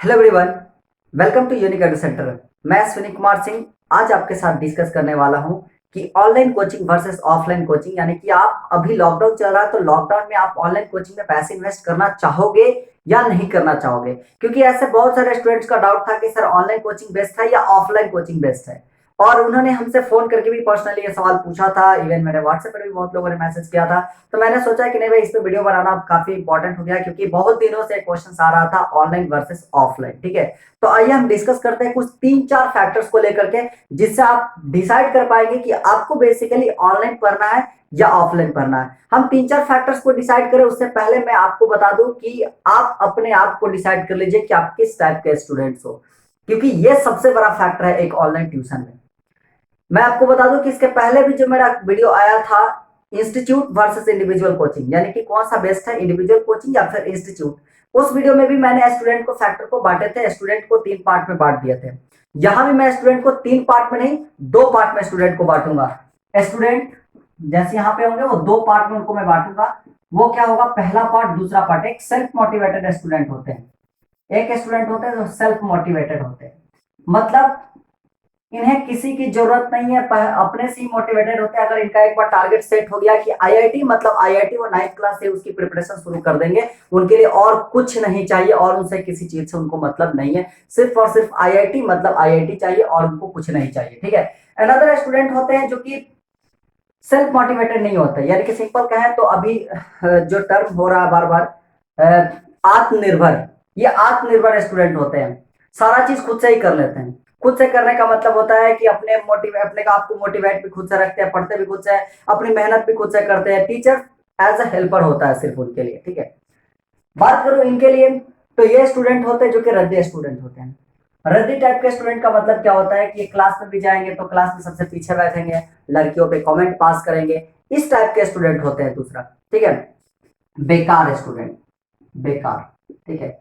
Hello everyone, welcome to unique edu centre. मैं अश्विनी कुमार सिंह आज आपके साथ डिस्कस करने वाला हूं कि online coaching versus offline coaching, यानी कि आप अभी लॉकडाउन चल रहा है तो लॉकडाउन में आप ऑनलाइन कोचिंग में पैसे इन्वेस्ट करना चाहोगे या नहीं करना चाहोगे। क्योंकि ऐसे बहुत सारे स्टूडेंट्स का डाउट था कि सर ऑनलाइन कोचिंग बेस्ट है या ऑफलाइन कोचिंग बेस्ट है, और उन्होंने हमसे फोन करके भी पर्सनली ये सवाल पूछा था। इवन मेरे व्हाट्सएप पर भी बहुत लोगों ने मैसेज किया था। तो मैंने सोचा कि नहीं भाई, इस पे वीडियो बनाना काफी इंपॉर्टेंट हो गया, क्योंकि बहुत दिनों से क्वेश्चन आ रहा था ऑनलाइन वर्सेस ऑफलाइन। ठीक है, तो आइए हम डिस्कस करते हैं कुछ 3-4 फैक्टर्स को लेकर के, जिससे आप डिसाइड कर पाएंगे कि आपको बेसिकली ऑनलाइन पढ़ना है या ऑफलाइन पढ़ना है। हम 3-4 फैक्टर्स को डिसाइड करें उससे पहले मैं आपको बता दूं कि आप अपने आप को डिसाइड कर लीजिए कि आप किस टाइप के स्टूडेंट्स हो, क्योंकि ये सबसे बड़ा फैक्टर है एक ऑनलाइन ट्यूशन में। मैं आपको बता दूं कि इसके पहले भी जो मेरा वीडियो आया था इंस्टीट्यूट वर्सेस इंडिविजुअल कोचिंग, यानी कि कौन सा बेस्ट है, इंडिविजुअल कोचिंग या फिर इंस्टीट्यूट, उस वीडियो में भी मैंने स्टूडेंट को फैक्टर को बांटे थे, स्टूडेंट को 3 पार्ट में बांट दिए थे। यहां भी मैं स्टूडेंट को 3 पार्ट में नहीं 2 पार्ट में स्टूडेंट को बांटूंगा। स्टूडेंट जैसे यहाँ पे होंगे वो 2 पार्ट में उनको मैं बांटूंगा। वो क्या होगा, पहला पार्ट दूसरा पार्ट। एक सेल्फ मोटिवेटेड स्टूडेंट होते हैं, एक स्टूडेंट होते हैं जो सेल्फ मोटिवेटेड होते हैं, मतलब इन्हें किसी की जरूरत नहीं है, अपने से ही मोटिवेटेड होते हैं। अगर इनका एक बार टारगेट सेट हो गया कि आईआईटी, मतलब आईआईटी, वो 9th क्लास से उसकी प्रिपरेशन शुरू कर देंगे। उनके लिए और कुछ नहीं चाहिए और उनसे किसी चीज से उनको मतलब नहीं है, सिर्फ और सिर्फ आईआईटी, मतलब आईआईटी चाहिए और उनको कुछ नहीं चाहिए। ठीक है। अनदर स्टूडेंट होते हैं जो कि सेल्फ मोटिवेटेड नहीं होते, यानी कि सिंपल कहें तो अभी जो टर्म हो रहा है बार बार आत्मनिर्भर, ये आत्मनिर्भर स्टूडेंट होते हैं। सारा चीज खुद से ही कर लेते हैं। खुद से करने का मतलब होता है कि अपने का आपको मोटिवेट भी खुद से रखते हैं, पढ़ते भी खुद से, अपनी मेहनत भी खुद से करते हैं। टीचर एज अ हेल्पर होता है सिर्फ उनके लिए। ठीक है, बात करूं इनके लिए तो ये स्टूडेंट होते हैं जो कि रद्दी स्टूडेंट होते हैं। रद्दी टाइप के स्टूडेंट का मतलब क्या होता है कि ये क्लास में भी जाएंगे तो क्लास में सबसे पीछे बैठेंगे, लड़कियों पे कमेंट पास करेंगे, इस टाइप के स्टूडेंट होते हैं। दूसरा, ठीक है, बेकार स्टूडेंट, बेकार, ठीक है,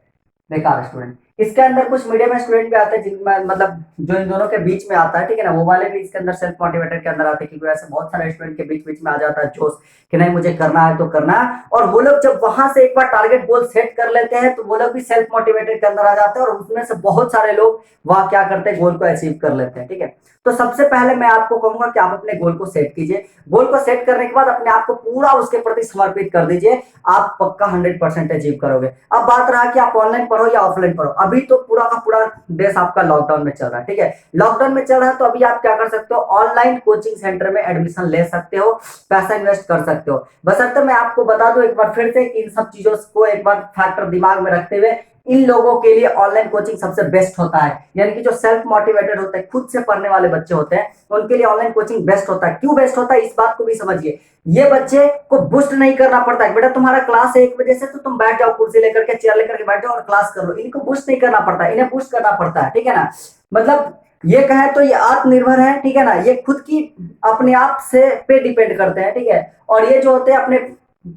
बेकार स्टूडेंट। इसके अंदर कुछ मीडियम स्टूडेंट भी आते हैं जिनमें, मतलब जो इन दोनों के बीच में आता है, ठीक है ना, वो वाले भी इसके अंदर सेल्फ मोटिवेटेड के अंदर आते हैं, क्योंकि ऐसे बहुत सारे स्टूडेंट के बीच बीच में आ जाता है जोश कि नहीं मुझे करना है तो करना है। और वो लोग जब वहां से एक बार टारगेट गोल सेट कर लेते हैं तो वो लोग भी सेल्फ मोटिवेटेड के अंदर आ जाते हैं, और उसमें से बहुत सारे लोग वहां क्या करते हैं, गोल को अचीव कर लेते हैं। ठीक है, तो सबसे पहले मैं आपको कहूंगा कि आप अपने गोल को सेट कीजिए। गोल को सेट करने के बाद अपने आप को पूरा उसके प्रति समर्पित कर दीजिए, आप पक्का 100% अचीव करोगे। अब बात रहा कि आप ऑनलाइन पढ़ो या ऑफलाइन पढ़ो। अभी तो पूरा का पूरा देश आपका लॉकडाउन में चल रहा है। ठीक है, लॉकडाउन में चल रहा है तो अभी आप क्या कर सकते हो, ऑनलाइन कोचिंग सेंटर में एडमिशन ले सकते हो, पैसा इन्वेस्ट कर सकते हो। बशर्ते मैं आपको बता दूं एक बार फिर से कि इन सब चीजों को एक बार फैक्टर दिमाग में रखते हुए, इन लोगों के लिए ऑनलाइन कोचिंग सबसे बेस्ट होता है। यानी कि जो सेल्फ मोटिवेटेड होते हैं, खुद से पढ़ने वाले बच्चे होते हैं, उनके लिए ऑनलाइन कोचिंग बेस्ट होता है। क्यों बेस्ट होता है इस बात को भी समझिए। ये बच्चे को बुस्ट नहीं करना पड़ता है, बेटा तुम्हारा क्लास है 1 बजे से तो तुम बैठ जाओ, कुर्सी लेकर के, चेयर लेकर के बैठ जाओ और क्लास कर लो। इनको बुस्ट नहीं करना पड़ता है, इन्हें बुस्ट करना पड़ता है। ठीक है ना, मतलब ये कहे तो ये आत्मनिर्भर है। ठीक है ना, ये खुद की अपने आप से पे डिपेंड करते हैं। ठीक है, और ये जो होते हैं अपने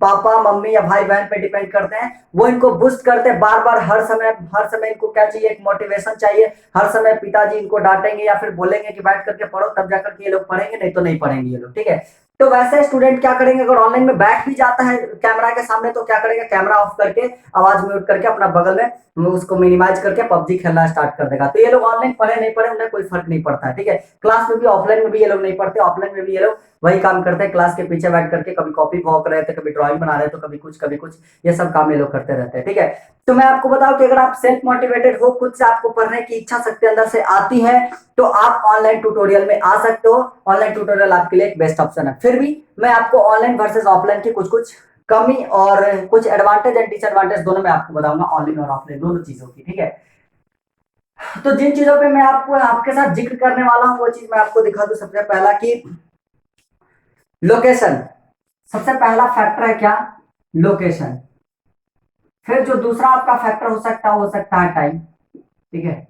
पापा मम्मी या भाई बहन पे डिपेंड करते हैं, वो इनको बूस्ट करते हैं बार बार, हर समय इनको क्या चाहिए, एक मोटिवेशन चाहिए। हर समय पिताजी इनको डांटेंगे या फिर बोलेंगे कि बैठ करके पढ़ो, तब जाकर के ये लोग पढ़ेंगे, नहीं तो नहीं पढ़ेंगे ये लोग। ठीक है, तो वैसे स्टूडेंट क्या करेंगे, अगर ऑनलाइन में बैठ भी जाता है कैमरा के सामने तो क्या करेगा, कैमरा ऑफ करके, आवाज म्यूट करके, अपना बगल में उसको मिनिमाइज करके पबजी खेलना स्टार्ट कर देगा। तो ये लोग ऑनलाइन पढ़े नहीं पढ़े उन्हें कोई फर्क नहीं पड़ता है। ठीक है, क्लास में भी ऑफलाइन में भी ये लोग नहीं पढ़ते, ऑफलाइन में भी ये लोग वही काम करते हैं, क्लास के पीछे बैठ करके कभी कॉपी भौंक रहे थे, कभी ड्राइंग बना रहे थे, कभी कुछ, ये सब काम ये लोग करते रहते हैं। ठीक है, तो मैं आपको बताऊं कि अगर आप सेल्फ मोटिवेटेड हो, खुद से आपको पढ़ने की इच्छा शक्ति अंदर से आती है, तो आप ऑनलाइन ट्यूटोरियल में आ सकते हो। ऑनलाइन ट्यूटोरियल आपके लिए एक बेस्ट ऑप्शन है। फिर भी मैं आपको ऑनलाइन वर्सेस ऑफलाइन की कुछ कुछ कमी और कुछ एडवांटेज एंड डिसएडवांटेज दोनों मैं आपको बताऊंगा, ऑनलाइन और ऑफलाइन दोनों चीजों की। ठीक है, तो जिन चीजों पे मैं आपको आपके साथ जिक्र करने वाला हूं वो चीज मैं आपको दिखा दूं। सबसे पहला कि लोकेशन, सबसे पहला फैक्टर है क्या, लोकेशन। फिर जो दूसरा आपका फैक्टर हो सकता है टाइम। ठीक है,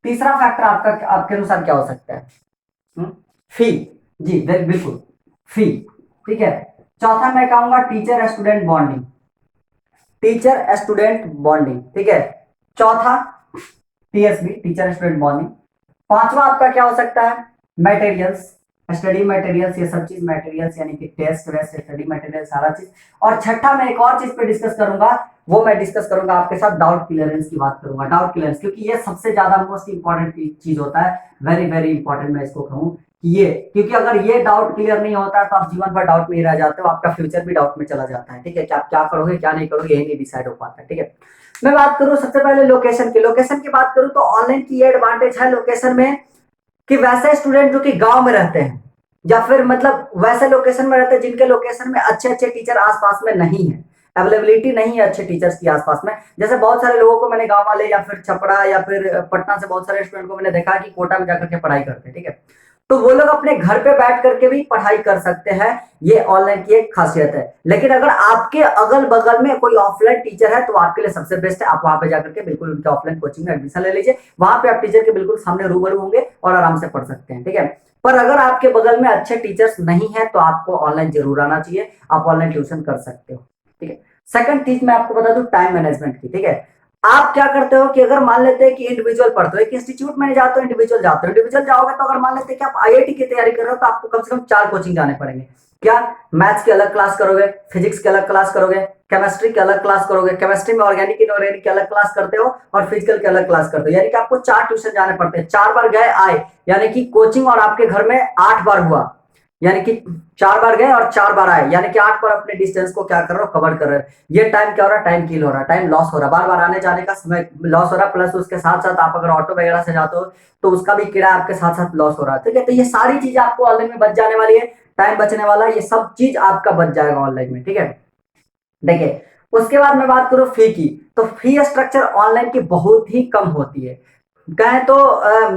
तीसरा फैक्टर आपका आपके अनुसार क्या हो सकता है, फी। जी बिल्कुल, फी। ठीक है, चौथा मैं कहूंगा teacher student bonding, teacher student bonding. ठीक है, चौथा टीएसबी, टीचर स्टूडेंट बॉन्डिंग। पांचवा आपका क्या हो सकता है, मटेरियल्स। स्टडी मटेरियल्स, ये सब चीज मटेरियल्स यानी कि टेस्ट वेस्ट स्टडी मटेरियल सारा चीज। और छठा मैं एक और चीज पे डिस्कस करूंगा, वो मैं डिस्कस करूंगा आपके साथ डाउट क्लियरेंस की बात करूंगा। डाउट क्लियरेंस, क्योंकि ये सबसे ज्यादा मोस्ट इंपॉर्टेंट चीज होता है, वेरी वेरी इंपॉर्टेंट मैं इसको कहूँ कि ये, क्योंकि अगर ये डाउट क्लियर नहीं होता है तो आप जीवन भर डाउट में ही रह जाते हो, आपका फ्यूचर भी डाउट में चला जाता है। ठीक है, कि आप क्या करोगे क्या नहीं करोगे यही नहीं डिसाइड हो पाता है। ठीक है, मैं बात करूं सबसे पहले लोकेशन की। लोकेशन की बात करूं तो ऑनलाइन की ये एडवांटेज है लोकेशन में कि वैसे स्टूडेंट जो कि गांव में रहते हैं या फिर मतलब वैसे लोकेशन में रहते हैं जिनके लोकेशन में अच्छे अच्छे टीचर आसपास में नहीं है, अवेलेबिलिटी नहीं है अच्छे टीचर्स की आसपास में। जैसे बहुत सारे लोगों को मैंने गांव वाले या फिर छपरा या फिर पटना से बहुत सारे स्टूडेंट को मैंने देखा कि कोटा में जाकर के पढ़ाई करते हैं। ठीक है, तो वो लोग अपने घर पे बैठ करके भी पढ़ाई कर सकते हैं, ये ऑनलाइन की एक खासियत है। लेकिन अगर आपके अगल बगल में कोई ऑफलाइन टीचर है तो आपके लिए सबसे बेस्ट है, आप वहां पे जाकर के बिल्कुल उनके ऑफलाइन कोचिंग में एडमिशन ले लीजिए, वहां पे आप टीचर के बिल्कुल सामने रूबरू होंगे और आराम से पढ़ सकते हैं। ठीक है, पर अगर आपके बगल में अच्छे टीचर्स नहीं है तो आपको ऑनलाइन जरूर आना चाहिए, आप ऑनलाइन ट्यूशन कर सकते हो। ठीक है, सेकंड चीज मैं आपको बता दूं टाइम मैनेजमेंट की। ठीक है, आप क्या करते हो कि अगर मान लेते हैं कि इंडिविजुअल पढ़ते हो, एक इंस्टीट्यूट में जाते हो, इंडिविजुअल जाते हो, इंडिविजुअल जाओगे तो अगर मान लेते हैं कि आप आईआईटी की तैयारी कर रहे हो तो आपको कम से कम 4 कोचिंग जाने पड़ेंगे। क्या मैथ्स की अलग क्लास करोगे, फिजिक्स की अलग क्लास करोगे, केमिस्ट्री की अलग क्लास करोगे, केमिस्ट्री में ऑर्गेनिक इनऑर्गेनिक की अलग क्लास करते हो और फिजिकल की अलग क्लास करते हो, यानी कि आपको 4 ट्यूशन जाने पड़ते हैं। 4 बार गए आए, यानी कि कोचिंग और आपके घर में 8 बार हुआ, यानी कि 4 बार गए और 4 बार आए, यानी कि 8 बार अपने डिस्टेंस को क्या कर रहे हो, कवर कर रहे हो। ये टाइम क्या हो रहा है, टाइम किल हो रहा है, टाइम लॉस हो रहा है, बार बार आने जाने का समय लॉस हो रहा है, प्लस उसके साथ साथ आप अगर ऑटो वगैरह से जाते हो तो उसका भी किराया आपके साथ साथ लॉस हो रहा है। ठीक है, तो ये सारी चीजें आपको ऑनलाइन में बच जाने वाली है, टाइम बचने वाला है, ये सब चीज आपका बच जाएगा ऑनलाइन में। ठीक है, देखिए उसके बाद मैं बात करूं फी की, तो फी स्ट्रक्चर ऑनलाइन की बहुत ही कम होती है। कहें तो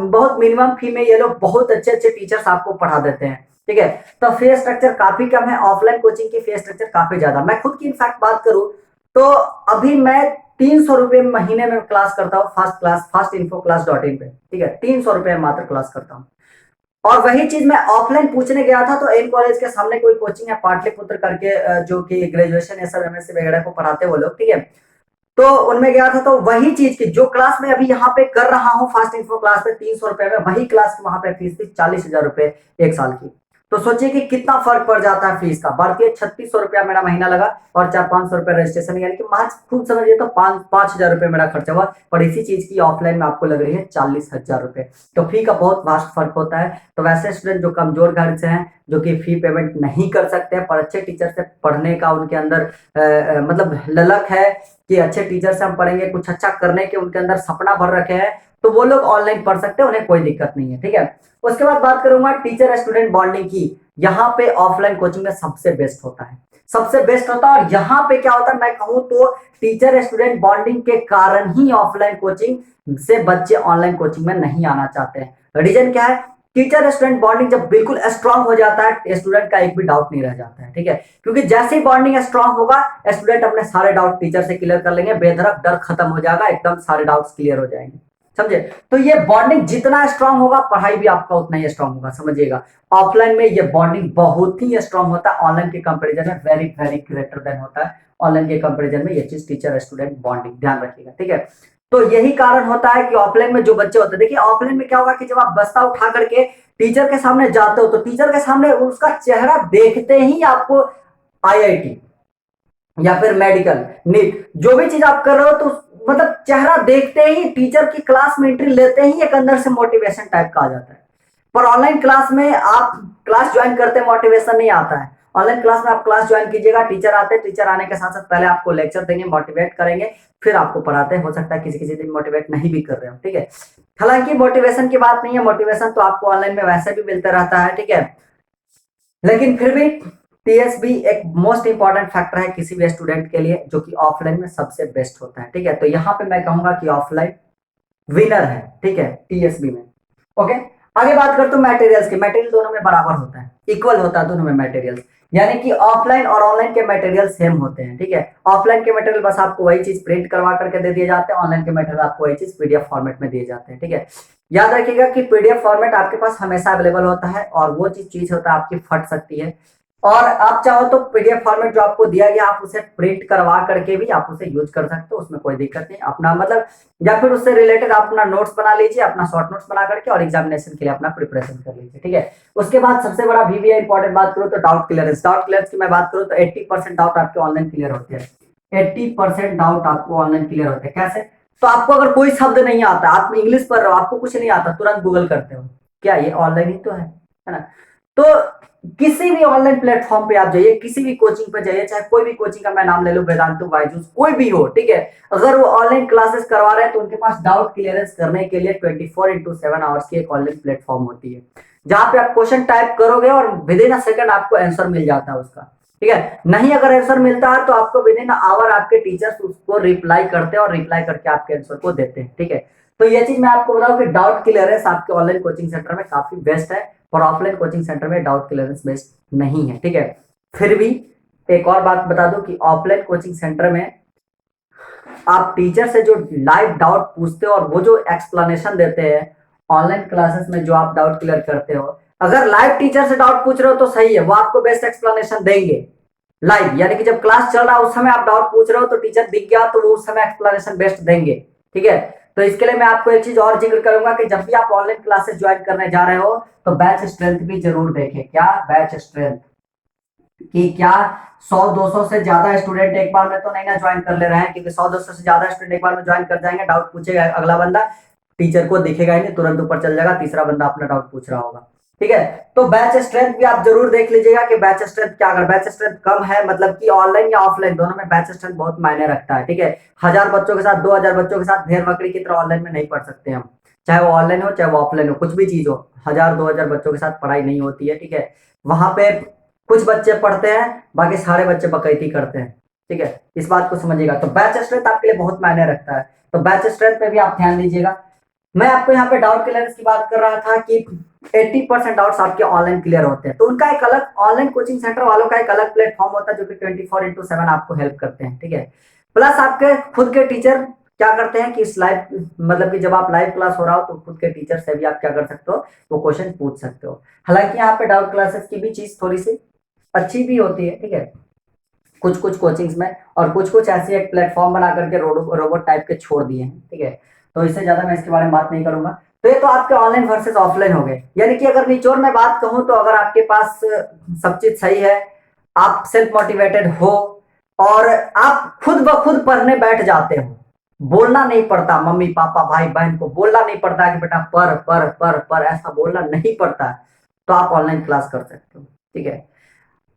बहुत मिनिमम फी में ये लोग बहुत अच्छे अच्छे टीचर्स आपको पढ़ा देते हैं। ठीक है, तो फी स्ट्रक्चर काफी कम है, ऑफलाइन कोचिंग की फी स्ट्रक्चर काफी ज्यादा। मैं खुद की इनफैक्ट बात करूं तो अभी मैं 300 रुपए महीने में क्लास करता हूँ, first class first info class dot in पे। ठीक है, 300 रुपए में मात्र क्लास करता हूँ। और वही चीज मैं ऑफलाइन पूछने गया था तो एन कॉलेज के सामने कोई कोचिंग है पाटलिपुत्र करके, जो कि ग्रेजुएशन या सब एमएससी वगैरह को पढ़ाते वो लोग। ठीक है, तो उनमें गया था तो वही चीज की जो क्लास मैं अभी यहाँ पे कर रहा हूँ फास्ट इन्फो क्लास पे 300 रुपए में, वही क्लास की वहां पे फीस थी 40,000 रुपए एक साल की। तो सोचिए कि कितना फर्क पड़ जाता है फीस का। बढ़ती है 3600 रुपया मेरा महीना लगा और 400-500 रुपए रजिस्ट्रेशन, यानी कि मार्च खूब समझिए तो 5,000 रुपए मेरा खर्चा हुआ। पर इसी चीज की ऑफलाइन में आपको लग रही है 40,000 रुपए। तो फी का बहुत वास्ट फर्क होता है। तो वैसे स्टूडेंट जो कमजोर घर से हैं, जो कि फी पेमेंट नहीं कर सकते पर अच्छे टीचर से पढ़ने का उनके अंदर मतलब ललक है कि अच्छे टीचर से हम पढ़ेंगे, कुछ अच्छा करने के उनके अंदर सपना भर रखे हैं, तो वो लोग ऑनलाइन पढ़ सकते हैं, उन्हें कोई दिक्कत नहीं है। ठीक है, उसके बाद बात करूंगा टीचर स्टूडेंट बॉन्डिंग की। यहाँ पे ऑफलाइन कोचिंग में सबसे बेस्ट होता है, सबसे बेस्ट होता है। और यहाँ पे क्या होता है मैं कहूँ तो टीचर स्टूडेंट बॉन्डिंग के कारण ही ऑफलाइन कोचिंग से बच्चे ऑनलाइन कोचिंग में नहीं आना चाहते हैं। रीजन क्या है, टीचर स्टूडेंट बॉन्डिंग जब बिल्कुल स्ट्रांग हो जाता है स्टूडेंट का एक भी डाउट नहीं रह जाता है। ठीक है, क्योंकि जैसे ही बॉन्डिंग स्ट्रांग होगा स्टूडेंट अपने सारे डाउट टीचर से क्लियर कर लेंगे, बेधड़क डर खत्म हो जाएगा, एकदम सारे डाउट्स क्लियर हो जाएंगे। समझे, तो ये बॉन्डिंग जितना स्ट्रांग होगा पढ़ाई भी आपका उतना ही स्ट्रांग होगा, समझिएगा। ऑफलाइन में ये बॉन्डिंग बहुत ही स्ट्रांग होता है, ऑनलाइन के कंपैरिजन में वेरी वेरी ग्रेटर देन होता है। ऑनलाइन के कंपैरिजन में ये चीज टीचर स्टूडेंट बॉन्डिंग, ध्यान रखिएगा। ठीक है, तो यही कारण होता है कि ऑफलाइन में जो बच्चे होते हैं, देखिए ऑफलाइन में क्या होगा कि जब आप बस्ता उठा करके टीचर के सामने जाते हो तो टीचर के सामने उसका चेहरा देखते ही आपको आईआईटी या फिर मेडिकल नीट जो भी चीज आप कर रहे हो तो मतलब चेहरा देखते ही टीचर की क्लास में एंट्री लेते ही एक अंदर से मोटिवेशन टाइप का आ जाता है। पर ऑनलाइन क्लास में आप क्लास ज्वाइन करते मोटिवेशन नहीं आता है। ऑनलाइन क्लास में आप क्लास ज्वाइन कीजिएगा, टीचर आते हैं, टीचर आने के साथ साथ पहले आपको लेक्चर देंगे, मोटिवेट करेंगे, फिर आपको पढ़ाते हैं। हो सकता है किसी किसी दिन मोटिवेट नहीं भी कर रहे हो। ठीक है, हालांकि मोटिवेशन की बात नहीं है, मोटिवेशन तो आपको ऑनलाइन में वैसे भी मिलता रहता है। ठीक है, लेकिन फिर भी टीएसबी एक मोस्ट इंपॉर्टेंट फैक्टर है किसी भी स्टूडेंट के लिए, जो कि ऑफलाइन में सबसे बेस्ट होता है। ठीक है, तो यहाँ पे मैं कहूंगा कि ऑफलाइन विनर है। ठीक है, टीएसबी में। ओके, आगे बात करते हैं मटेरियल्स की। मटेरियल दोनों में बराबर होता है, इक्वल होता है दोनों में मटेरियल, यानी कि ऑफलाइन और ऑनलाइन के मटेरियल सेम होते हैं। ठीक है, ऑफलाइन के मटेरियल बस आपको वही चीज प्रिंट करवा करके दे दिए जाते हैं, ऑनलाइन के मटेरियल आपको वही चीज पीडीएफ फॉर्मेट में दिए जाते हैं। ठीक है, याद रखिएगा कि पीडीएफ फॉर्मेट आपके पास हमेशा अवेलेबल होता है और वो चीज होता है आपकी फट सकती है, और आप चाहो तो पीडीएफ फॉर्मेट जो आपको दिया गया आप उसे प्रिंट करवा करके भी आप उसे यूज कर सकते हो, उसमें कोई दिक्कत नहीं। अपना मतलब या फिर उससे रिलेटेड आप अपना नोट्स बना लीजिए, अपना शॉर्ट नोट्स बना करके और एग्जामिनेशन के लिए अपना प्रिपरेशन कर लीजिए, ठीक है। उसके बाद सबसे बड़ा वीवीआई इंपॉर्टेंट बात करूँ तो डाउट क्लियरेंस। डाउट क्लियरेंस की मैं बात करूँ तो 80% डाउट आपके ऑनलाइन क्लियर होते हैं। 80% डाउट आपको ऑनलाइन क्लियर होते हैं। कैसे? तो आपको अगर कोई शब्द नहीं आता, आप इंग्लिश पढ़ रहे हो, आपको कुछ नहीं आता, तुरंत गूगल करते हो, क्या ये ऑनलाइन ही तो है ना। तो किसी भी ऑनलाइन प्लेटफॉर्म पे आप जाइए, किसी भी कोचिंग पे जाइए, चाहे कोई भी कोचिंग का मैं नाम ले लूं, वेदांतु, बायजूस, कोई भी हो, ठीक है। अगर वो ऑनलाइन क्लासेस करवा रहे हैं तो उनके पास डाउट क्लियरेंस करने के लिए 24/7 आवर्स की एक ऑनलाइन प्लेटफॉर्म होती है, जहां पे आप क्वेश्चन टाइप करोगे और विद इन अ सेकंड आपको आंसर मिल जाता है उसका, ठीक है। नहीं अगर आंसर मिलता है तो आपको विद इन आवर आपके टीचर्स उसको रिप्लाई करते हैं और रिप्लाई करके आपके आंसर को देते हैं, ठीक है। तो ये चीज मैं आपको बताऊं कि डाउट क्लियरेंस आपके ऑनलाइन कोचिंग सेंटर में काफी बेस्ट है, और ऑफलाइन कोचिंग सेंटर में डाउट क्लियरेंस बेस्ट नहीं है, ठीक है। फिर भी एक और बात बता दूं कि ऑफलाइन कोचिंग सेंटर में आप टीचर से जो लाइव डाउट पूछते हो और वो जो एक्सप्लेनेशन देते हैं, ऑनलाइन क्लासेस में जो आप डाउट क्लियर करते हो, अगर लाइव टीचर से डाउट पूछ रहे हो तो सही है, वो आपको बेस्ट एक्सप्लेनेशन देंगे लाइव, यानी कि जब क्लास चल रहा है उस समय आप डाउट पूछ रहे हो तो टीचर दिख गया तो वो उस समय एक्सप्लेनेशन बेस्ट देंगे, ठीक है। तो इसके लिए मैं आपको एक चीज और जिक्र करूंगा कि जब भी आप ऑनलाइन क्लासेस ज्वाइन करने जा रहे हो तो बैच स्ट्रेंथ भी जरूर देखें। क्या बैच स्ट्रेंथ, कि क्या 100-200 से ज्यादा स्टूडेंट एक बार में तो नहीं ना ज्वाइन कर ले रहे हैं, क्योंकि 100-200 से ज्यादा स्टूडेंट एक बार में ज्वाइन कर जाएंगे, डाउट पूछेगा अगला बंदा, टीचर को दिखेगा ही नहीं, तुरंत ऊपर चल जाएगा, तीसरा बंदा अपना डाउट पूछ रहा होगा, ठीक है। तो बैच स्ट्रेंथ भी आप जरूर देख लीजिएगा कि बैच स्ट्रेंथ क्या, अगर बैच स्ट्रेंथ कम है मतलब कि ऑनलाइन या ऑफलाइन दोनों में बैच स्ट्रेंथ बहुत मायने रखता है, ठीक है। 1000 बच्चों के साथ 2000 बच्चों के साथ भेड़ बकरी की तरह ऑनलाइन में नहीं पढ़ सकते हम, चाहे वो ऑनलाइन हो चाहे वो ऑफलाइन हो, कुछ भी चीज हो, 1000-2000 बच्चों के साथ पढ़ाई नहीं होती है, ठीक है। वहां पे कुछ बच्चे पढ़ते हैं, बाकी सारे बच्चे बकैती करते हैं, ठीक है। इस बात को समझिएगा। तो बैच स्ट्रेंथ आपके लिए बहुत मायने रखता है, तो बैच स्ट्रेंथ पे भी आप ध्यान दीजिएगा। मैं आपको यहाँ पे डाउट क्लियरेंस की बात कर रहा था कि 80% डाउट्स आपके ऑनलाइन क्लियर होते हैं, तो उनका एक अलग ऑनलाइन कोचिंग सेंटर वालों का एक अलग प्लेटफॉर्म होता है जो कि 24/7 आपको हेल्प करते हैं, ठीक है। प्लस आपके खुद के टीचर क्या करते हैं कि इस लाइव मतलब कि जब आप लाइव क्लास हो रहा हो तो खुद के टीचर से भी आप क्या कर सकते हो, वो क्वेश्चन पूछ सकते हो। हालांकि यहाँ पे डाउट क्लासेस की भी चीज थोड़ी सी अच्छी भी होती है, ठीक है, कुछ कुछ कोचिंग्स में, और कुछ कुछ ऐसी एक प्लेटफॉर्म बना करके रोबोट टाइप के छोड़ दिए हैं, ठीक है। तो इससे ज्यादा मैं इसके बारे में बात नहीं करूंगा। तो ये तो आपके ऑनलाइन वर्सेस ऑफलाइन हो गए, यानी कि अगर निचोड़ में बात कहूं तो अगर आपके पास सब चीज सही है, आप सेल्फ मोटिवेटेड हो और आप खुद ब खुद पढ़ने बैठ जाते हो, बोलना नहीं पड़ता, मम्मी पापा भाई बहन को बोलना नहीं पड़ता कि बेटा पर ऐसा बोलना नहीं पड़ता, तो आप ऑनलाइन क्लास कर सकते हो, ठीक है।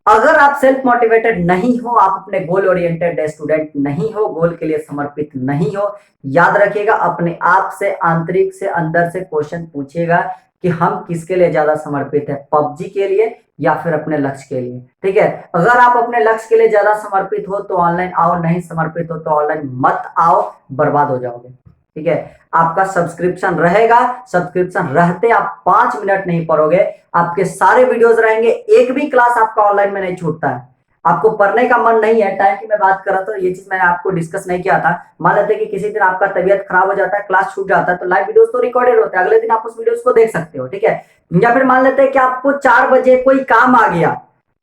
अगर आप सेल्फ मोटिवेटेड नहीं हो, आप अपने गोल ओरिएंटेड स्टूडेंट नहीं हो, गोल के लिए समर्पित नहीं हो, याद रखिएगा अपने आप से, आंतरिक से, अंदर से क्वेश्चन पूछिएगा कि हम किसके लिए ज्यादा समर्पित है, पबजी के लिए या फिर अपने लक्ष्य के लिए, ठीक है। अगर आप अपने लक्ष्य के लिए ज्यादा समर्पित हो तो ऑनलाइन आओ, नहीं समर्पित हो तो ऑनलाइन मत आओ, बर्बाद हो जाओगे, ठीक है। आपका सब्सक्रिप्शन रहेगा, सब्सक्रिप्शन रहते आप 5 मिनट नहीं पढ़ोगे, आपके सारे वीडियोस रहेंगे, एक भी क्लास आपका ऑनलाइन में नहीं छूटता है। आपको पढ़ने का मन नहीं है, टाइम की मैं बात कर रहा था, ये चीज मैंने आपको डिस्कस नहीं किया था। मान लेते कि किसी दिन आपका तबीयत खराब हो जाता है, क्लास छूट जाता है, तो लाइव वीडियोस तो रिकॉर्डेड होते हैं, अगले दिन आप उस वीडियोस को देख सकते हो, ठीक है। या फिर मान लेते हैं कि आपको 4 बजे कोई काम आ गया,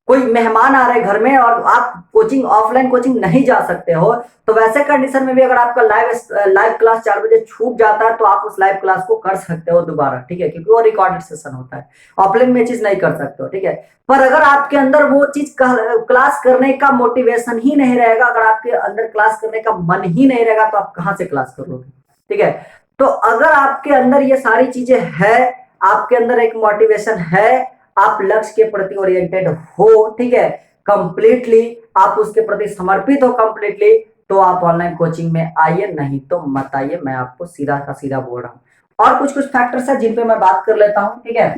कोई मेहमान आ रहे घर में और आप कोचिंग ऑफलाइन कोचिंग नहीं जा सकते हो, तो वैसे कंडीशन में भी अगर आपका लाइव क्लास 4 बजे छूट जाता है तो आप उस लाइव क्लास को कर सकते हो दोबारा, ठीक है, क्योंकि वो रिकॉर्डेड सेशन होता है, ऑफलाइन में चीज नहीं कर सकते हो, ठीक है। पर अगर आपके अंदर वो चीज क्लास करने का मोटिवेशन ही नहीं रहेगा, अगर आपके अंदर क्लास करने का मन ही नहीं रहेगा तो आप कहाँ से क्लास करोगे, ठीक है। तो अगर आपके अंदर ये सारी चीजें है, आपके अंदर एक मोटिवेशन है, आप लक्ष्य के प्रति ओरिएंटेड हो, ठीक है, कंप्लीटली आप उसके प्रति समर्पित हो कंप्लीटली, तो आप ऑनलाइन कोचिंग में आइए, नहीं तो मत आइए, मैं आपको सीधा का सीधा बोल रहा हूं। और कुछ कुछ फैक्टर्स है जिन पे मैं बात कर लेता हूं, ठीक है।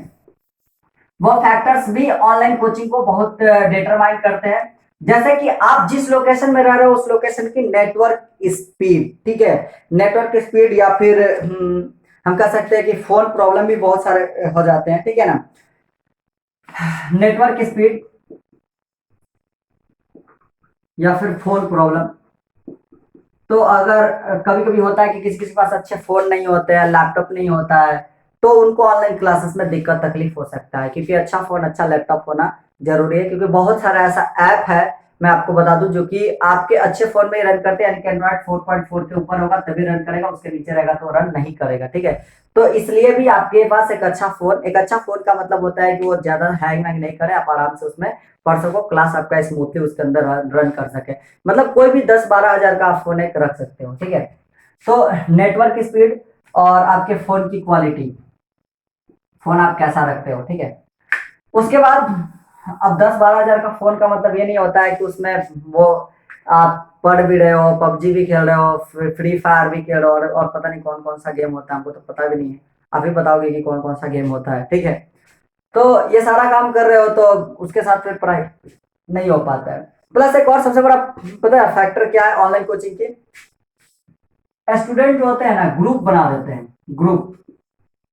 वो फैक्टर्स भी ऑनलाइन कोचिंग को बहुत डिटरमाइन करते हैं, जैसे कि आप जिस लोकेशन में रह रहे हो उस लोकेशन की नेटवर्क स्पीड, ठीक है, नेटवर्क स्पीड, या फिर हम कह सकते हैं कि फोन प्रॉब्लम भी बहुत सारे हो जाते हैं, ठीक है ना, नेटवर्क स्पीड या फिर फोन प्रॉब्लम। तो अगर कभी कभी होता है कि किसी किसी के पास अच्छे फोन नहीं होते हैं, लैपटॉप नहीं होता है, तो उनको ऑनलाइन क्लासेस में दिक्कत तकलीफ हो सकता है, क्योंकि अच्छा फोन अच्छा लैपटॉप होना जरूरी है, क्योंकि बहुत सारा ऐसा ऐप है, मैं आपको बता दूं, जो कि आपके अच्छे फोन में ही रन करते हैं, यानी कि एंड्रॉइड 4.4 के ऊपर होगा तभी रन करेगा, उसके नीचे रहेगा तो रन नहीं करेगा, ठीक है। तो इसलिए भी आपके पास एक अच्छा फोन का मतलब होता है कि वो ज्यादा हैंग वैंग नहीं करे, आप आराम से उसमें पढ़ सको, क्लास आपका स्मूथली उसके अंदर रन कर सके। मतलब कोई भी 10-12 हजार का आप फोन एक रख सकते हो, ठीक है। तो नेटवर्क स्पीड और आपके फोन की क्वालिटी, फोन आप कैसा रखते हो, ठीक है। उसके बाद अब 10-12 हजार का फोन का मतलब ये नहीं होता है कि उसमें वो आप पढ़ भी रहे हो, पबजी भी खेल रहे हो, फ्री फायर भी खेल रहे हो, और पता नहीं कौन कौन सा गेम होता है, हमको तो पता भी नहीं है। आप ही बताओगे कि कौन कौन सा गेम होता है, ठीक है। तो ये सारा काम कर रहे हो तो उसके साथ फिर पढ़ाई नहीं हो पाता है। प्लस एक और सबसे बड़ा पता है फैक्टर क्या है ऑनलाइन कोचिंग के, स्टूडेंट जो होते हैं ना ग्रुप बना देते हैं, ग्रुप।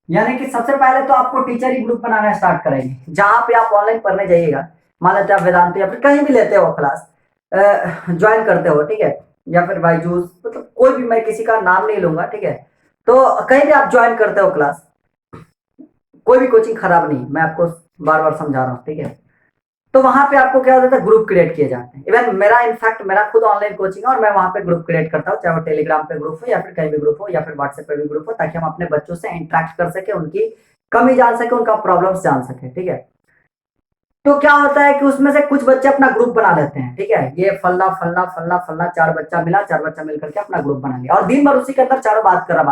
यानी कि सबसे पहले तो आपको टीचर ही ग्रुप बनाना स्टार्ट करेंगे, जहां पे आप ऑनलाइन पढ़ने जाइएगा। मान लेते हैं आप वेदांत या फिर कहीं भी लेते हो क्लास, ज्वाइन करते हो, ठीक है, या फिर बाईजूस, मतलब कोई भी, मैं किसी का नाम नहीं लूंगा, ठीक है। तो कहीं भी आप ज्वाइन करते हो क्लास, कोई भी कोचिंग खराब नहीं, मैं आपको बार बार समझा रहा हूँ, ठीक है। तो वहां पे आपको क्या होता है, ग्रुप क्रिएट किए जाते हैं। इवन मेरा इनफैक्ट मेरा खुद ऑनलाइन कोचिंग है और मैं वहां पे ग्रुप क्रिएट करता हूँ, चाहे वो टेलीग्राम पे ग्रुप हो या फिर कहीं भी ग्रुप हो या फिर व्हाट्सएप पे भी ग्रुप हो, ताकि हम अपने बच्चों से इंटरेक्ट कर सके, उनकी कमी जान सके, उनका प्रॉब्लम्स जान सके, ठीक है। तो क्या होता है कि उसमें से कुछ बच्चे अपना ग्रुप बना लेते हैं, ठीक है, ये फलना फलना फलना फलना, चार बच्चा मिल करके अपना ग्रुप बना लिया और दिन भर उसी के अंदर चारों बात करा,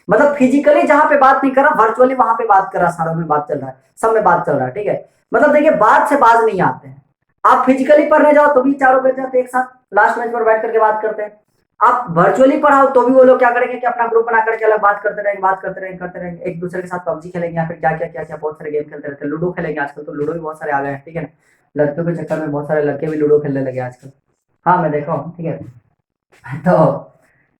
मतलब फिजिकली जहां पे बात नहीं कर रहा, वर्चुअली वहां पे बात कर रहा, सारों में बात चल रहा है, सब में बात चल रहा है, ठीक है। मतलब देखिए, बात से बाज नहीं आते हैं। आप फिजिकली पढ़ने जाओ तो भी चारों बच्चे एक साथ लास्ट बेंच पर बैठ करके बात करते हैं। आप वर्चुअली पढ़ाओ तो भी वो लोग क्या करेंगे कि अपना ग्रुप बना करके अलग करते रहेंगे, एक दूसरे के साथ पबजी खेलेंगे या फिर क्या क्या बहुत सारे गेम खेलते रहते हैं, लूडो खेलेंगे, आजकल तो लूडो भी बहुत सारे आ गए हैं, ठीक है ना। लड़कियों के चक्कर में बहुत सारे लड़के भी लूडो खेलने लगे आजकल। हाँ, मैं देखा हूँ, ठीक है। तो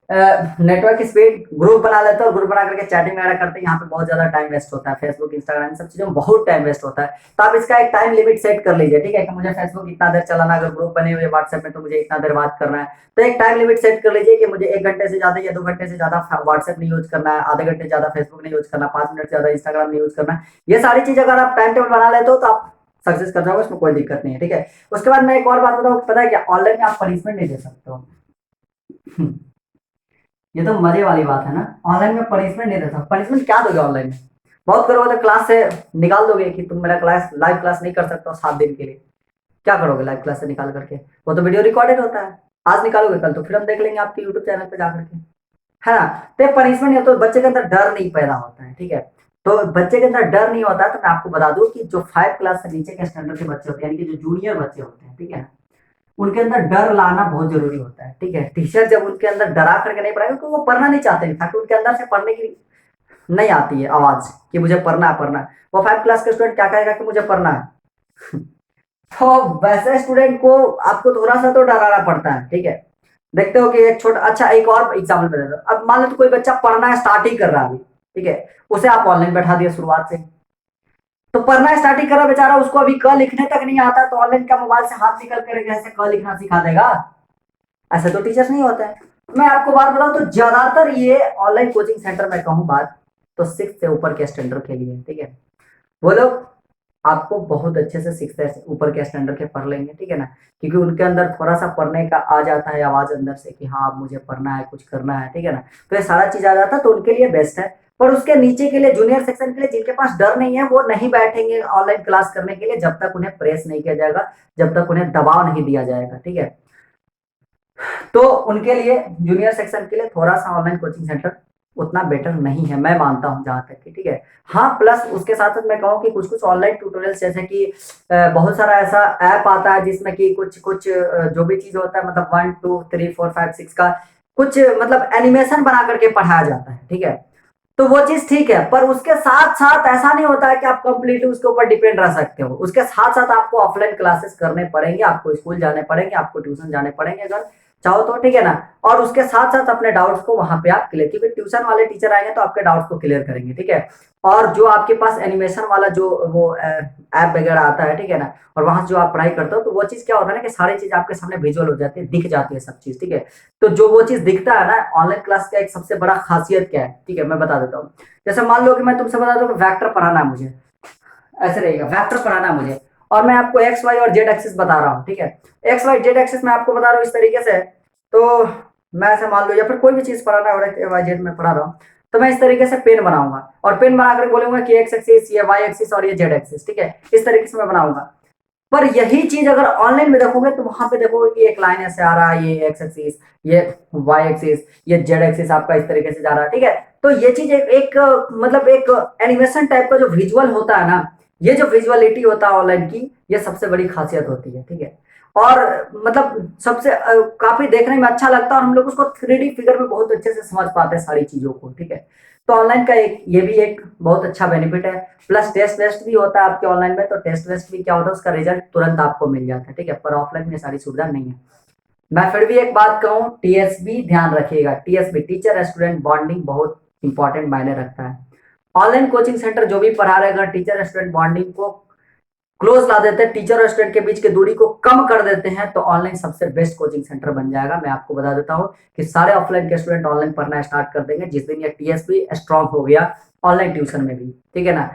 नेटवर्क स्पीड, ग्रुप बना लेते हैं और ग्रुप बना करके चैटिंग वगैरह करते हैं, यहाँ पे बहुत ज्यादा टाइम वेस्ट होता है, फेसबुक इंस्टाग्राम सब चीजों में बहुत टाइम वेस्ट होता है। तो आप इसका एक टाइम लिमिट सेट कर लीजिए, ठीक है, कि मुझे फेसबुक इतना देर चलाना, अगर ग्रुप बने हुए व्हाट्सएप में तो मुझे इतना देर बात करना है। तो एक टाइम लिमिट सेट कर लीजिए कि मुझे 1 घंटे से ज्यादा या 2 घंटे से ज्यादा व्हाट्सएप नहीं यूज करना है, आधे घंटे ज्यादा फेसबुक नहीं यूज करना, 5 मिनट से ज्यादा इंस्टाग्राम नहीं यूज करना। ये सारी चीज अगर आप टाइम टेबल बना लेते हो तो आप सक्सेस कर जाओगे, उसमें कोई दिक्कत नहीं है, ठीक है। उसके बाद मैं एक और बात बताऊँ, पता है क्या, ऑनलाइन में आप पनिशमेंट नहीं दे सकते हो। ये तो मजे वाली बात है ना, ऑनलाइन में पनिशमेंट नहीं देता। पनिशमेंट क्या दोगे ऑनलाइन में, बहुत करोगे तो क्लास से निकाल दोगे कि तुम मेरा क्लास लाइव क्लास नहीं कर सकते हो 7 दिन के लिए। क्या करोगे लाइव क्लास से निकाल करके, वो तो वीडियो रिकॉर्डेड होता है, आज निकालोगे कल तो फिर हम देख लेंगे आपके यूट्यूब चैनल पे जाकर के, है ना। तो पनिशमेंट है तो बच्चे के अंदर डर नहीं पैदा होता है, ठीक है। तो बच्चे के अंदर डर नहीं होता है, तो मैं आपको बता दूं कि जो 5 क्लास से नीचे के स्टैंडर्ड के बच्चे होते हैं, यानी कि जो जूनियर बच्चे होते हैं, ठीक है, उनके अंदर डर लाना बहुत जरूरी होता है, ठीक है। टीचर जब उनके अंदर डरा करके नहीं पढ़ाएगा, क्योंकि वो पढ़ना नहीं चाहते, इनफैक्ट उनके अंदर से पढ़ने की नहीं आती है आवाज कि मुझे पढ़ना है। वो 5 क्लास के स्टूडेंट क्या कहेगा कि मुझे पढ़ना है। तो वैसे स्टूडेंट को आपको थोड़ा सा तो डराना पड़ता है, ठीक है। देखते हो कि एक छोटा, अच्छा एक और एग्जाम्पल बता दो, अब मान लो तो कोई बच्चा पढ़ना स्टार्ट ही कर रहा है अभी, ठीक है, उसे आप ऑनलाइन बैठा दिए शुरुआत से, तो पढ़ना स्टार्ट ही कर रहा बेचारा, उसको अभी क लिखने तक नहीं आता, तो ऑनलाइन का मोबाइल से हाथ निकल कर कैसे क लिखना सिखा देगा। ऐसे तो टीचर्स नहीं होता है। मैं आपको बात बताऊं तो ज्यादातर ये ऑनलाइन कोचिंग सेंटर में कहूँ बात, तो 6 से ऊपर के स्टैंडर्ड के लिए, ठीक है। वो लोग आपको बहुत अच्छे से 6 से ऊपर के स्टैंडर्ड के पढ़ लेंगे, ठीक है ना, क्योंकि उनके अंदर थोड़ा सा पढ़ने का आ जाता है आवाज अंदर से कि हाँ मुझे पढ़ना है, कुछ करना है, ठीक है ना। तो ये सारा चीज आ जाता है, तो उनके लिए बेस्ट है। पर उसके नीचे के लिए, जूनियर सेक्शन के लिए, जिनके पास डर नहीं है, वो नहीं बैठेंगे ऑनलाइन क्लास करने के लिए जब तक उन्हें प्रेस नहीं किया जाएगा, जब तक उन्हें दबाव नहीं दिया जाएगा, ठीक है। तो उनके लिए, जूनियर सेक्शन के लिए थोड़ा सा ऑनलाइन कोचिंग सेंटर उतना बेटर नहीं है, मैं मानता हूं जहां तक कि, ठीक है। हाँ, प्लस उसके साथ साथ मैं कहूँ कि कुछ कुछ ऑनलाइन ट्यूटोरियल, जैसे कि बहुत सारा ऐसा ऐप आता है जिसमें कि कुछ कुछ जो भी चीज होता है, मतलब 1 2 3 4 5 6 का कुछ मतलब एनिमेशन बना करके पढ़ाया जाता है, ठीक है। तो वो चीज ठीक है, पर उसके साथ साथ ऐसा नहीं होता है कि आप कंप्लीटली उसके ऊपर डिपेंड रह सकते हो। उसके साथ साथ आपको ऑफलाइन क्लासेस करने पड़ेंगे, आपको स्कूल जाने पड़ेंगे, आपको ट्यूशन जाने पड़ेंगे अगर चाहो तो, ठीक है ना। और उसके साथ साथ अपने डाउट्स को वहां पे आप क्लियर, क्योंकि ट्यूशन वाले टीचर आएंगे तो आपके डाउट्स को क्लियर करेंगे, ठीक है। और जो आपके पास एनिमेशन वाला जो वो ऐप वगैरह आता है, ठीक है ना, और वहां से जो आप पढ़ाई करते हो, तो वो चीज क्या होता है ना कि सारी चीज आपके सामने विजुअल हो जाती है, दिख जाती है सब चीज, ठीक है। तो जो वो चीज दिखता है ना, ऑनलाइन क्लास का एक सबसे बड़ा खासियत क्या है, ठीक है, मैं बता देता हूँ। जैसे मान लो कि मैं तुमसे बता दूं कि वेक्टर पढ़ाना है मुझे, ऐसे रहेगा, वेक्टर पढ़ाना है मुझे, और मैं आपको एक्स वाई और जेड एक्सिस बता रहा हूँ, ठीक है। एक्स वाई जेड एक्सिस मैं आपको बता रहा हूँ इस तरीके से, तो मैं ऐसे मान लो, या फिर कोई भी चीज पढ़ाना है और वाई जेड में पढ़ा रहा हूँ, तो मैं इस तरीके से पेन बनाऊंगा और पेन बनाकर बोलूंगा कि एक्स एक्सिस, ये वाई एक्सिस और ये जेड एक्सिस, ठीक है। इस तरीके से मैं बनाऊंगा। पर यही चीज अगर ऑनलाइन में देखोगे तो वहां पे देखोगे कि एक लाइन ऐसे आ रहा है, ये एक्स एक्सिस, ये वाई एक्सिस, ये जेड एक्सिस आपका इस तरीके से जा रहा है, ठीक है। तो ये चीज मतलब एक एनिमेशन टाइप का जो विजुअल होता है ना, ये जो विजुअलिटी होता है ऑनलाइन की, ये सबसे बड़ी खासियत होती है, ठीक है। और मतलब सबसे काफी देखने में अच्छा लगता है और हम लोग उसको 3D फिगर में बहुत अच्छे से समझ पाते हैं सारी चीजों को, ठीक है। तो ऑनलाइन का एक ये भी एक बहुत अच्छा बेनिफिट है। प्लस टेस्ट वेस्ट भी होता है आपके ऑनलाइन में, तो टेस्ट वेस्ट भी क्या होता है, उसका रिजल्ट तुरंत आपको मिल जाता है, ठीक है। पर ऑफलाइन में सारी सुविधा नहीं है। मैं फिर भी एक बात कहूँ, टीएसबी ध्यान रखिएगा, टीएसबी टीचर स्टूडेंट बॉन्डिंग बहुत इंपॉर्टेंट मायने रखता है। ऑनलाइन कोचिंग सेंटर जो भी पढ़ा रहे, अगर टीचर स्टूडेंट बॉन्डिंग को क्लोज ला देते हैं, टीचर और स्टूडेंट के बीच की दूरी को कम कर देते हैं, तो ऑनलाइन सबसे बेस्ट कोचिंग सेंटर बन जाएगा। मैं आपको बता देता हूँ कि सारे ऑफलाइन के स्टूडेंट ऑनलाइन पढ़ना स्टार्ट कर देंगे जिस दिन ये टीएसपी स्ट्रांग हो गया ऑनलाइन ट्यूशन में भी, ठीक है ना।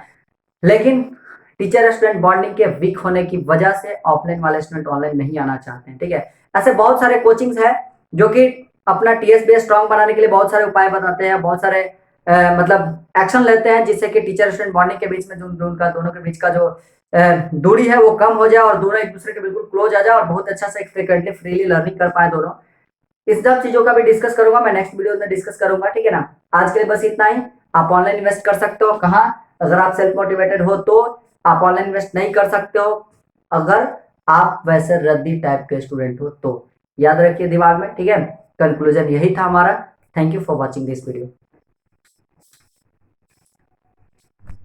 लेकिन टीचर स्टूडेंट बॉन्डिंग के वीक होने की वजह से ऑफलाइन वाले स्टूडेंट ऑनलाइन नहीं आना चाहते हैं, ठीक है। ऐसे बहुत सारे कोचिंग्स है जो कि अपना टीएसपी स्ट्रांग बनाने के लिए बहुत सारे उपाय बताते हैं, बहुत सारे मतलब एक्शन लेते हैं, जिससे कि टीचर स्टूडेंट बॉन्डिंग के बीच में जो उनका दोनों के बीच का जो दूरी है वो कम हो जाए और दोनों एक दूसरे के बिल्कुल क्लोज आ जाए और बहुत अच्छा से फ्रिक्वेंटली फ्रीली लर्निंग कर पाए दोनों। इस सब चीजों का भी डिस्कस करूंगा मैं नेक्स्ट वीडियो में, डिस्कस करूंगा, ठीक है ना। आज के लिए बस इतना ही। आप ऑनलाइन इन्वेस्ट कर सकते हो कहाँ, अगर आप सेल्फ मोटिवेटेड हो तो। आप ऑनलाइन इन्वेस्ट नहीं कर सकते हो अगर आप वैसे रद्दी टाइप के स्टूडेंट हो तो। याद रखिए दिमाग में, ठीक है। कंक्लूजन यही था हमारा। Thank you for watching this video.